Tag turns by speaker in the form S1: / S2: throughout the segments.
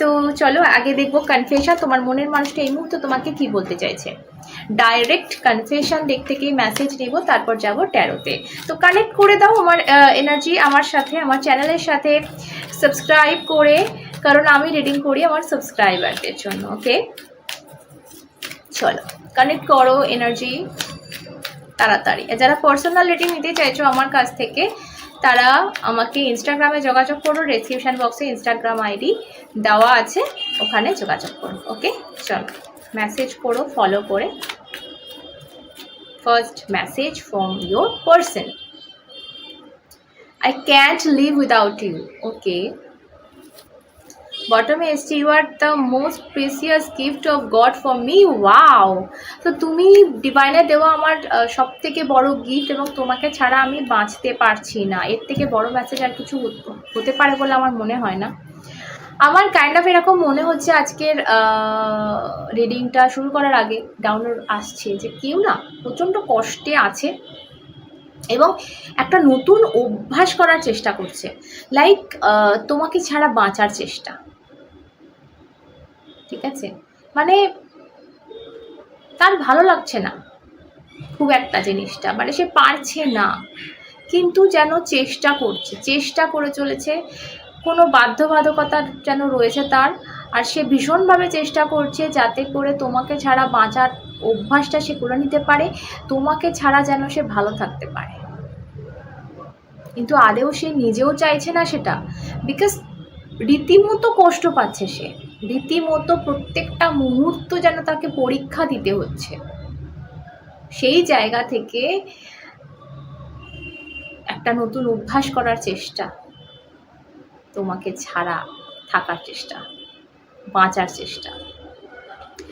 S1: তো চলো আগে দেখবো কনফেশন, তোমার মনের মানুষটা এই মুহূর্তে তোমাকে কি বলতে চাইছে। ডাইরেক্ট কনফেশন দিক থেকেই মেসেজ নেব, তারপর যাব ট্যারোতে। তো কানেক্ট করে দাও আমার এনার্জি আমার সাথে, আমার চ্যানেলের সাথে সাবস্ক্রাইব করে, কারণ আমি রিডিং করি আমার সাবস্ক্রাইবারদের জন্য। ওকে, চলো কানেক্ট করো এনার্জি তাড়াতাড়ি। যারা পার্সোনাল রিডিং নিতে চাইছো আমার কাছ থেকে, তারা আমাকে ইনস্টাগ্রামে যোগাযোগ করো, ডেসক্রিপশন বক্সে ইনস্টাগ্রাম আইডি দেওয়া আছে, ওখানে যোগাযোগ করো। ওকে, চলো মেসেজ করো ফলো করে। First message from your person, I can't live without you. Okay. Bottom এসছে, you are the most precious gift of God for me. Wow. তো তুমি ডিভাইনের দেওয়া আমার সব থেকে বড় গিফট, এবং তোমাকে ছাড়া আমি বাঁচতে পারছি না। এর থেকে বড় মেসেজ আর কিছু হতে পারে বলে আমার মনে হয় না। আমার কাইন্ড অফ এরকম মনে হচ্ছে আজকের রিডিংটা শুরু করার আগে ডাউনলোড আসছে যে কেউ না প্রচণ্ড কষ্টে আছে এবং একটা নতুন অভ্যাস করার চেষ্টা করছে, লাইক তোমাকে ছাড়া বাঁচার চেষ্টা। ঠিক আছে, মানে তার ভালো লাগছে না খুব একটা জিনিসটা, মানে সে পারছে না, কিন্তু যেন চেষ্টা করছে, চেষ্টা করে চলেছে। কোনো বাধ্যবাধকতা যেন রয়েছে তার, আর সে ভীষণভাবে চেষ্টা করছে যাতে করে তোমাকে ছাড়া বাঁচার অভ্যাসটা সে করে নিতে পারে, তোমাকে ছাড়া যেন সে ভালো থাকতে পারে। কিন্তু আদেও সে নিজেও চাইছে না সেটা, বিকজ রীতিমতো কষ্ট পাচ্ছে সে, রীতিমতো প্রত্যেকটা মুহূর্ত যেন তাকে পরীক্ষা দিতে হচ্ছে। সেই জায়গা থেকে একটা নতুন অভ্যাস করার চেষ্টা, তোমাকে ছাড়া থাকার চেষ্টা, বাঁচার চেষ্টা।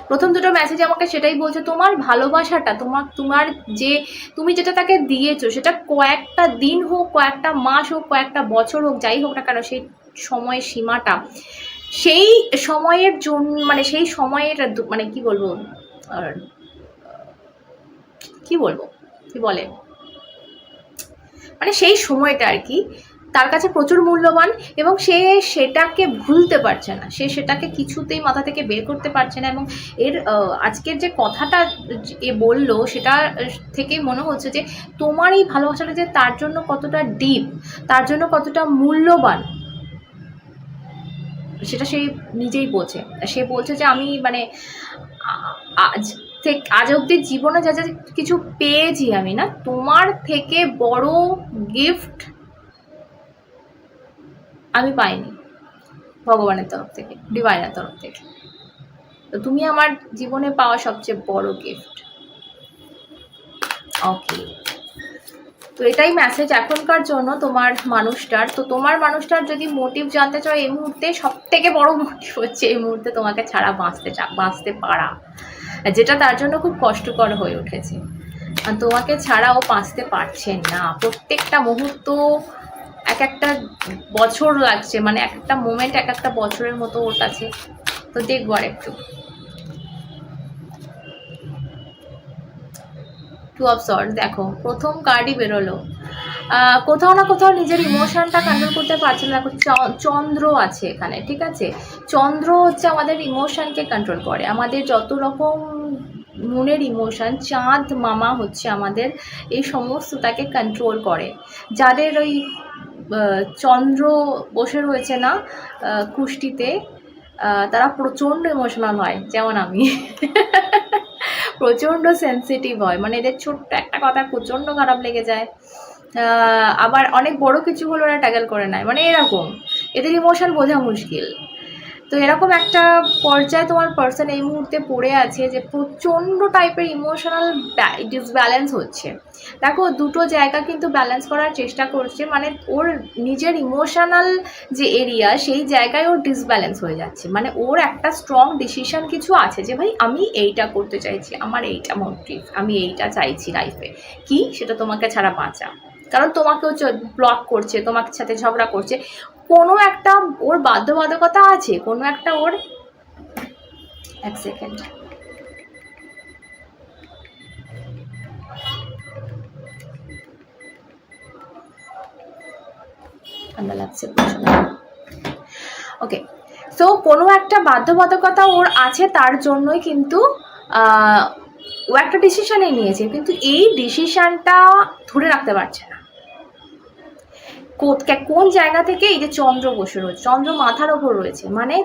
S1: প্রথম দুটো মেসেজ আমাকে সেটাই বলছে, তোমার ভালোবাসাটা, তোমার যে তুমি যেটা তাকে দিয়েছো, সেটা কয়েকটা দিন হোক, কয়েকটা মাস হোক, কয়েকটা বছর হোক, যাই হোক না কেন, সেই সময়ের সীমাটা, সেই সময়ের জন্য, মানে সেই সময়ের মানে কি বলবো কি বলে, মানে সেই সময়টা আর কি তার কাছে প্রচুর মূল্যবান, এবং সে সেটাকে ভুলতে পারছে না, সে সেটাকে কিছুতেই মাথা থেকে বের করতে পারছে না। এবং এর আজকের যে কথাটা এ বললো, সেটা থেকেই মনে হচ্ছে যে তোমার এই ভালোবাসাটা যে তার জন্য কতটা ডিপ, তার জন্য কতটা মূল্যবান, সেটা সে নিজেই বলছে। সে বলছে যে আমি মানে আজ অব্দি জীবনে যা যা কিছু পেয়েছি আমি, না তোমার থেকে বড় গিফট আমি পাইনি ভগবানের তরফ থেকে, ডিভাইনের তরফ থেকে। তো তুমি আমার জীবনে পাওয়া সবচেয়ে বড় গিফট। ওকে, তো এটাই মেসেজ এখনকার জন্য তোমার মানুষটার। তো তোমার মানুষটার যদি মোটিভ জানতে চাও, এই মুহূর্তে সব থেকে বড় মোটিভ হচ্ছে এই মুহূর্তে তোমাকে ছাড়া বাঁচতে পারা, যেটা তার জন্য খুব কষ্টকর হয়ে উঠেছে। আর তোমাকে ছাড়া ও বাঁচতে পারছে না। প্রত্যেকটা মুহূর্ত এক একটা বছর লাগছে, মানে এক একটা মোমেন্ট এক একটা বছরের মতো ওর কাছে। তো দেখবো আর একটু। টু অফ সর্টস, দেখো প্রথম কার্ডই বেরোলো। কোথাও না কোথাও নিজের ইমোশনটা কন্ট্রোল করতে পারছে না। দেখো চন্দ্র আছে এখানে, ঠিক আছে। চন্দ্র হচ্ছে আমাদের ইমোশনকে কন্ট্রোল করে, আমাদের যত রকম মনের ইমোশন, চাঁদ মামা হচ্ছে আমাদের এই সমস্তটাকে কন্ট্রোল করে। যাদের ওই চন্দ্র বসে রয়েছে না কুষ্টিতে, তারা প্রচণ্ড ইমোশনাল হয়, যেমন আমি প্রচণ্ড সেন্সিটিভ হয়, মানে এদের ছোট্ট একটা কথা প্রচণ্ড খারাপ লেগে যায়, আবার অনেক বড় কিছু হলো ওরা ট্যাগেল করে নেয়, মানে এরকম এদের ইমোশন বোঝা মুশকিল। তো এরকম একটা পর্যায়ে তোমার পার্সন এই মুহূর্তে পড়ে আছে যে প্রচণ্ড টাইপের ইমোশনাল ডিসব্যালেন্স হচ্ছে। দেখো দুটো জায়গা কিন্তু ব্যালেন্স করার চেষ্টা করছে, মানে ওর নিজের ইমোশনাল যে এরিয়া, সেই জায়গায় ওর ডিসব্যালেন্স হয়ে যাচ্ছে। মানে ওর একটা স্ট্রং ডিসিশন কিছু আছে যে ভাই আমি এইটা করতে চাইছি, আমার এইটা মোটিভ, আমি এইটা চাইছি লাইফে, কি সেটা তোমাকে ছাড়া বাঁচা। কারণ তোমাকেও ব্লক করছে, তোমার সাথে ঝগড়া করছে, কোনো একটা ওর বাধ্যবাধকতা আছে, কোনো একটা ওর। এক সেকেন্ড, ঠান্ডা লাগছে প্রচুর। ওকে, সো কোনো একটা বাধ্যবাধকতা ওর আছে, তার জন্যই কিন্তু ও একটা ডিসিশানে নিয়েছে, কিন্তু এই ডিসিশানটা ধরে রাখতে পারছে না। কোন জায়গা থেকে এই যে চন্দ্র বসে রয়েছে, চন্দ্র মাথার ওপর রয়েছে, মানে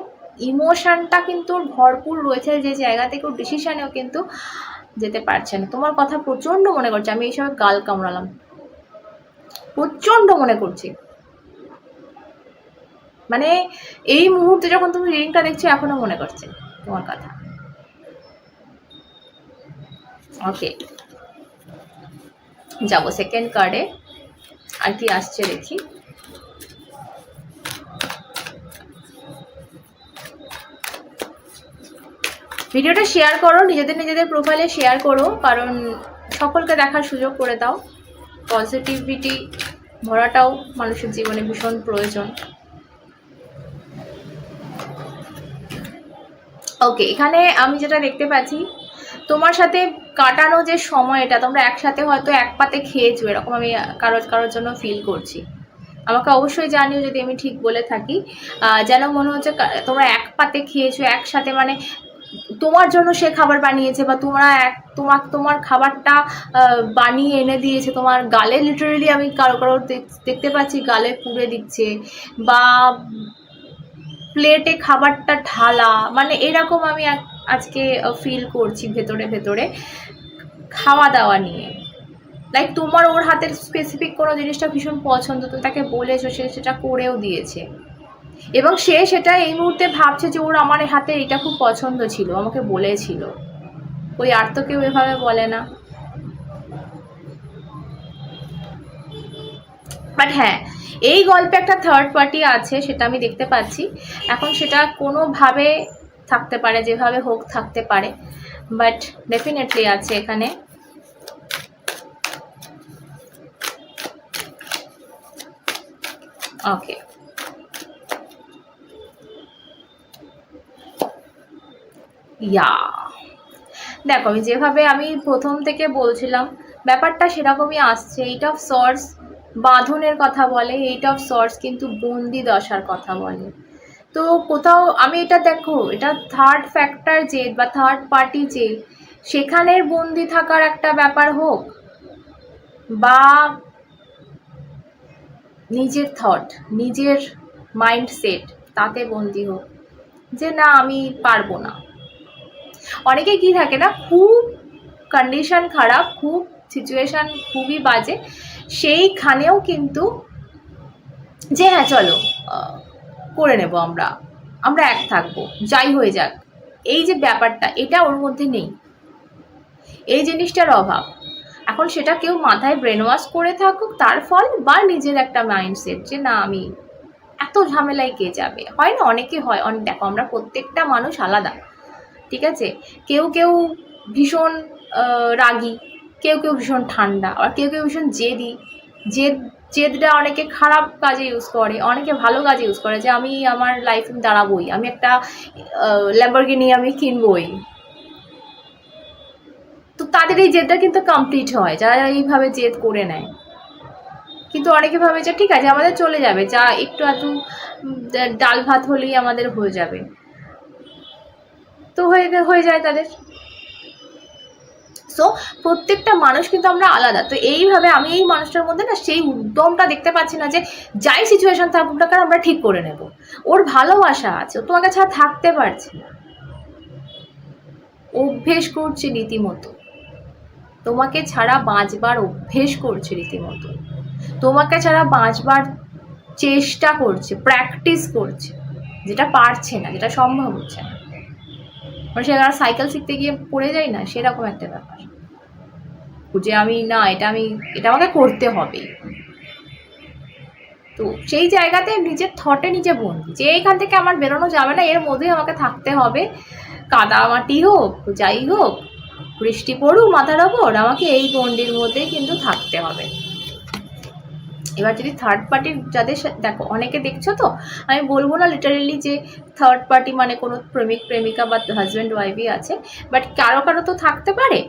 S1: ইমোশনটা কিন্তু ভরপুর রয়েছে, যে জায়গা থেকে ওর ডিসিশানেও কিন্তু যেতে পারছে না। তোমার কথা প্রচণ্ড মনে করছে, আমি এইসব গাল কামড়ালাম, প্রচণ্ড মনে করছি। মানে এই মুহূর্তে যখন তুমি রিডিংটা দেখছো এখনো মনে করছে তোমার কথা। ওকে, যাবো সেকেন্ড কার্ডে, আর কি আসছে দেখি। ভিডিওটা শেয়ার করো, নিজেদের প্রোফাইলে শেয়ার করো, কারণ সকলকে দেখার সুযোগ করে দাও। পজিটিভিটি ভরাটাও মানুষের জীবনে ভীষণ প্রয়োজন। ওকে, এখানে আমি যেটা দেখতে পাচ্ছি, তোমার সাথে কাটানো যে সময়টা, তোমরা একসাথে হয়তো এক পাতে খেয়েছো, এরকম আমি কারোর জন্য ফিল করছি। আমাকে অবশ্যই জানিও যদি আমি ঠিক বলে থাকি। যেন মনে হচ্ছে তোমরা এক পাতে খেয়েছো একসাথে, মানে তোমার জন্য সে খাবার বানিয়েছে, বা তোমার খাবারটা বানিয়ে এনে দিয়েছে তোমার গালে, লিটারেলি আমি কারো দেখতে পাচ্ছি গালে পুড়ে দিচ্ছে, বা প্লেটে খাবারটা ঢালা, মানে এরকম আমি আজকে ফিল করছি ভেতরে খাওয়া দাওয়া নিয়ে। লাইক তোমার ওর হাতের স্পেসিফিক কোনো জিনিসটা ভীষণ পছন্দ, তুমি তাকে বলেছো, সে সেটা করেও দিয়েছে, এবং সে সেটা এই মুহূর্তে ভাবছে যে ওর আমার হাতে এটা খুব পছন্দ ছিল, আমাকে বলেছিল। ওই আর তো কেউ এভাবে বলে না। বাট হ্যাঁ, এই গল্পে একটা থার্ড পার্টি আছে, সেটা আমি দেখতে পাচ্ছি। এখন সেটা কোনোভাবে থাকতে পারে, যেভাবে হোক থাকতে পারে, বাট ডেফিনেটলি আছে এখানে। ওকে, ইয়া দেখো, আমি যেভাবে আমি প্রথম থেকে বলছিলাম ব্যাপারটা সেরকমই আসছে। এইট অফ সর্টস বাঁধনের কথা বলে, এইট অফ সর্টস কিন্তু বন্দি দশার কথা বলে। তো কোথাও আমি এটা দেখো, এটা থার্ড ফ্যাক্টর যে, বা থার্ড পার্টি যে, সেখানের বন্দি থাকার একটা ব্যাপার হোক, বা নিজের থট, নিজের মাইন্ডসেট, তাতে বন্দি হোক যে না আমি পারবো না। অনেকে কি থাকে না, খুব কন্ডিশন খারাপ, খুব সিচুয়েশান খুবই বাজে, সেইখানেও কিন্তু যে হ্যাঁ চলো করে নেব, আমরা এক থাকবো, যাই হয়ে যাক, এই যে ব্যাপারটা, এটা ওর মধ্যে নেই, এই জিনিসটার অভাব। এখন সেটা কেউ মাথায় ব্রেন ওয়াশ করে থাকুক তার ফল, বা নিজের একটা মাইন্ডসেট যে না আমি এত ঝামেলায় কে যাবে। হয় না, অনেকে হয়, দেখো আমরা প্রত্যেকটা মানুষ আলাদা, ঠিক আছে? কেউ ভীষণ রাগী, কেউ ভীষণ ঠান্ডা, আর কেউ ভীষণ জেদি। জেদটা অনেকে খারাপ কাজে ইউজ করে, অনেকে ভালো কাজে ইউজ করে, যে আমি আমার লাইফে দাঁড়াবোই, আমি একটা ল্যাম্বরগিনি আমি কিনবই। তো তাদের এই জেদটা কিন্তু কমপ্লিট হয়, যারা এইভাবে জেদ করে নেয়। কিন্তু অনেকে ভাবে যে ঠিক আছে আমাদের চলে যাবে, যা একটু আধটু ডাল ভাত হলেই আমাদের হয়ে যাবে, তো হয়ে যায় তাদের। সো প্রত্যেকটা মানুষ কিন্তু আমরা আলাদা। তো এইভাবে আমি এই মানুষটার মধ্যে না সেই উদ্যমটা দেখতে পাচ্ছি না, যে যাই সিচুয়েশন থাকুক না কারণ আমরা ঠিক করে নেব। ওর ভালোবাসা আছে, ও তোমাকে ছাড়া থাকতে পারছে না, অভ্যেস করছে রীতিমতো, তোমাকে ছাড়া বাঁচবার অভ্যেস করছে রীতিমতো, তোমাকে ছাড়া বাঁচবার চেষ্টা করছে, প্র্যাকটিস করছে, যেটা পারছে না, যেটা সম্ভব হচ্ছে না। মানে সে সাইকেল শিখতে গিয়ে পড়ে যায় না, সেরকম একটা ব্যাপার, যে আমি না এটা আমাকে করতে হবে। তো সেই জায়গাতে নিজের থটে নিজে বন্দি, যে এখান থেকে আমার বেরোনো যাবে না, এর মধ্যেই আমাকে থাকতে হবে, কাদামাটি হোক যাই হোক, বৃষ্টি পড়ুক মাথার ওপর, আমাকে এই গণ্ডির মধ্যেই কিন্তু থাকতে হবে। এবার যদি থার্ড পার্টির যাদের দেখো, অনেকে দেখছো তো, আমি বলবো না লিটারেলি যে থার্ড পার্টি মানে কোনো প্রেমিকা বা হাজব্যান্ড ওয়াইফই আছে, বাট কারো তো থাকতে পারে।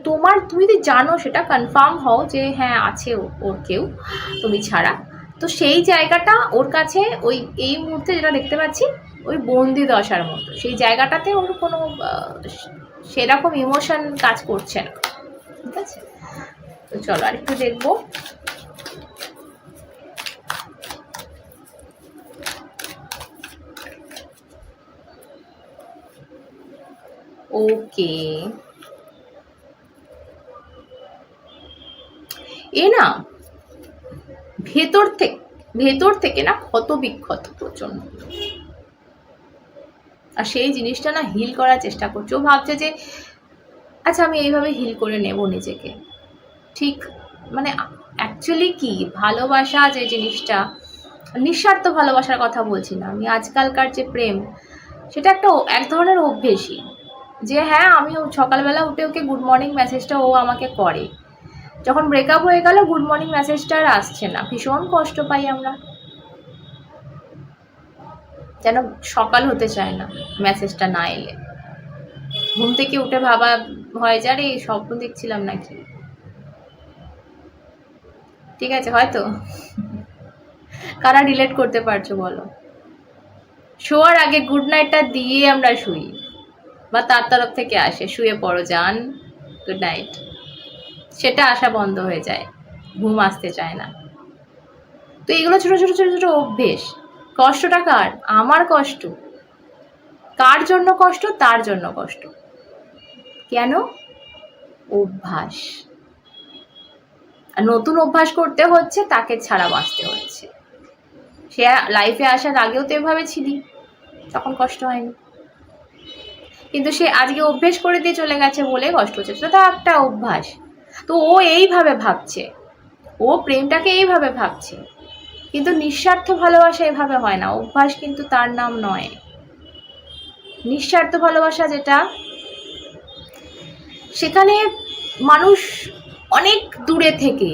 S1: তো তুমি যদি জানো, সেটা কনফার্ম হও যে হ্যাঁ আছে ওর কেউ তুমি ছাড়া, তো সেই জায়গাটা ওর কাছে ওই এই মুহূর্তে যেটা দেখতে পাচ্ছি ওই বন্দি দশার মতো। সেই জায়গাটাতে ওর কোনো সেরকম ইমোশন কাজ করছে না। ঠিক আছে, তো চলো আরেকটু দেখবো। ওকে, এ না ভেতর থেকে না ক্ষত বিক্ষত প্রচন্ড, আর সেই জিনিসটা না হিল করার চেষ্টা করছে। ও ভাবছে যে আচ্ছা আমি এইভাবে হিল করে নেব নিজেকে। ঠিক মানে অ্যাকচুয়ালি কি ভালোবাসা যে জিনিসটা, নিঃস্বার্থ ভালোবাসার কথা বলছি না আমি, আজকালকার যে প্রেম সেটা এক ধরনের অভ্যেসই। যে হ্যাঁ আমি সকালবেলা উঠে ওকে গুড মর্নিং মেসেজটা ও আমাকে করে, যখন ব্রেকআপ হয়ে গেল গুড মর্নিং মেসেজটা আর আসছে না, ভীষণ কষ্ট পাই আমরা, যেন সকাল হতে চায় না মেসেজটা না এলে। ঘুম থেকে উঠে ভাবা হয় যে আরে স্বপ্ন দেখছিলাম নাকি। ঠিক আছে, হয়তো কারা রিলেট করতে পারছো বলো? শোয়ার আগে গুড নাইটটা দিয়ে আমরা শুই, বা তার তরফ থেকে আসে শুয়ে পড়ো যান গুড নাইট, সেটা আসা বন্ধ হয়ে যায়, ঘুম আসতে চায় না। তো এগুলো ছোট ছোট ছোট ছোট অভ্যেস। কষ্টটা কার? আমার কষ্ট। কার জন্য কষ্ট? তার জন্য কষ্ট। কেন? অভ্যাস। আর নতুন অভ্যাস করতে হচ্ছে, তাকে ছাড়া বাঁচতে হচ্ছে। সে লাইফে আসার আগেও তো এভাবে ছিলি, তখন কষ্ট হয়নি, কিন্তু সে আজকে অভ্যেস করে দিয়ে চলে গেছে বলে কষ্ট হচ্ছে। সেটা একটা অভ্যাস। তো ও এইভাবে ভাবছে, ও প্রেমটাকে এইভাবে ভাবছে, কিন্তু নিঃস্বার্থ ভালোবাসা এভাবে হয় না। অভ্যাস কিন্তু তার নাম নয়। নিঃস্বার্থ ভালোবাসা যেটা, সেখানে মানুষ অনেক দূরে থেকে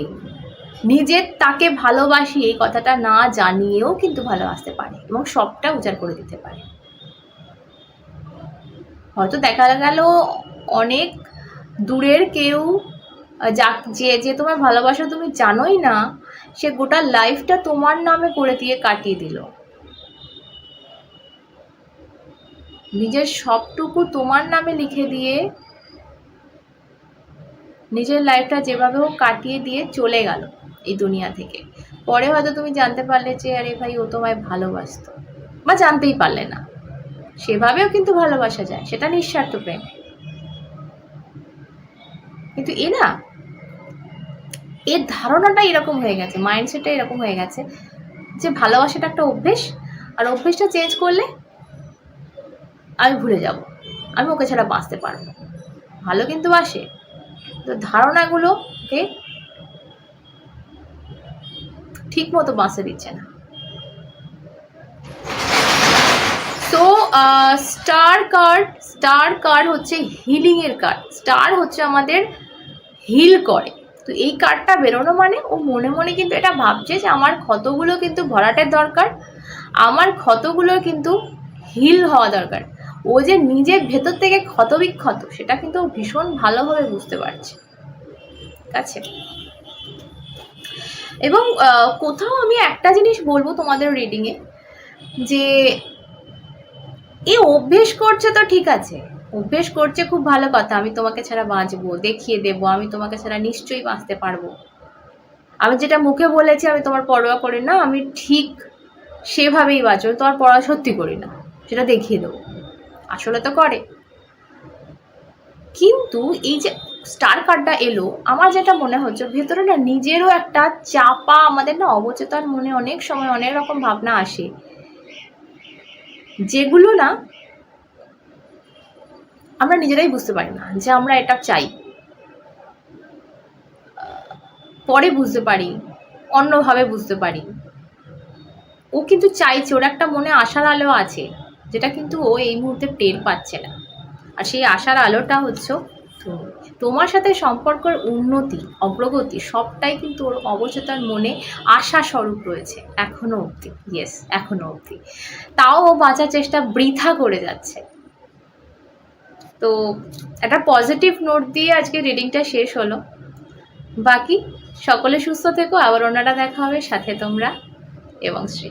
S1: নিজের তাকে ভালোবাসি এই কথাটা না জানিয়েও কিন্তু ভালোবাসতে পারে এবং সবটা উজাড় করে দিতে পারে। হয়তো দেখা গেল অনেক দূরের কেউ, যে তোমার ভালোবাসা তুমি জানোই না, সে গোটা লাইফটা তোমার নামে করে দিয়ে কাটিয়ে দিল, নিজের সবটুকু তোমার নামে লিখে দিয়ে নিজের লাইফটা যেভাবে হোক কাটিয়ে দিয়ে চলে গেল এই দুনিয়া থেকে। পরে হয়তো তুমি জানতে পারলে যে আরে ভাই ও তোমায় ভালোবাসতো, বা জানতেই পারলে না। সেভাবেও কিন্তু ভালোবাসা যায়, সেটা নিঃস্বার্থ প্রেম। কিন্তু এর ধারণাটা এরকম হয়ে গেছে, মাইন্ডসেটটা এরকম হয়ে গেছে যে ভালোবাসাটা একটা অভ্যেস, আর অভ্যেসটা চেঞ্জ করলে আমি ভুলে যাব, আমি ওকে ছাড়া বাঁচতে পারবো। ভালো কিন্তু বাসে, তো ধারণাগুলোকে ঠিক মতো বাঁচতে দিচ্ছে না। তো স্টার কার্ড হচ্ছে হিলিংয়ের কার্ড। স্টার হচ্ছে আমাদের হিল করে। তো এই কার্ডটা বেরোনো মানে ও মনে মনে কিন্তু এটা ভাবছে যে আমার ক্ষতগুলো কিন্তু ভরাটের দরকার, আমার ক্ষতগুলো কিন্তু হিল হওয়া দরকার। ও যে নিজের ভেতর থেকে ক্ষত বিক্ষত সেটা কিন্তু ভীষণ ভালোভাবে বুঝতে পারছে। ঠিক আছে, এবং কোথাও আমি একটা জিনিস বলবো তোমাদের রিডিংয়ে, যে এ অভ্যেস করছে তো ঠিক আছে, অভ্যেস করছে খুব ভালো কথা, আমি তোমাকে ছাড়া বাঁচবো, দেখিয়ে দেবো আমি তোমাকে ছাড়া নিশ্চয়ই বাঁচতে পারবো, আমি যেটা মুখে বলেছি আমি তোমার পরোয়া করি না, আমি ঠিক সেভাবেই বাঁচবো, তোমার পরোয়া সত্যি করি না, সেটা দেখিয়ে দেবো। আসলে তো করে। কিন্তু এই যে স্টার কার্ডটা এলো, আমার যেটা মনে হচ্ছে ভেতরে না নিজেরও একটা চাপা, আমাদের না অবচেতন মনে অনেক সময় অনেক রকম ভাবনা আসে, যেগুলো না আমরা নিজেরাই বুঝতে পারি না যে আমরা এটা চাই। পরে বুঝতে পারি, অন্যভাবে বুঝতে পারি। ও কিন্তু চাইছে, ওর একটা মনে আশার আলো আছে, যেটা কিন্তু ও এই মুহূর্তে টের পাচ্ছে না। আর সেই আশার আলোটা হচ্ছে তুমি। তোমার সাথে সম্পর্কের উন্নতি, অগ্রগতি সবটাই কিন্তু ওর অবচেতন মনে আশা স্বরূপ রয়েছে এখনো অবধি। ইয়েস, এখনো অবধি। তাও ও বাঁচার চেষ্টা বৃথা করে যাচ্ছে। তো একটা পজিটিভ নোট দিয়ে আজকে রিডিংটা শেষ হলো। বাকি সকলে সুস্থ থেকো, আবার অন্যটা দেখা হবে, সাথে তোমরা এবং শ্রী।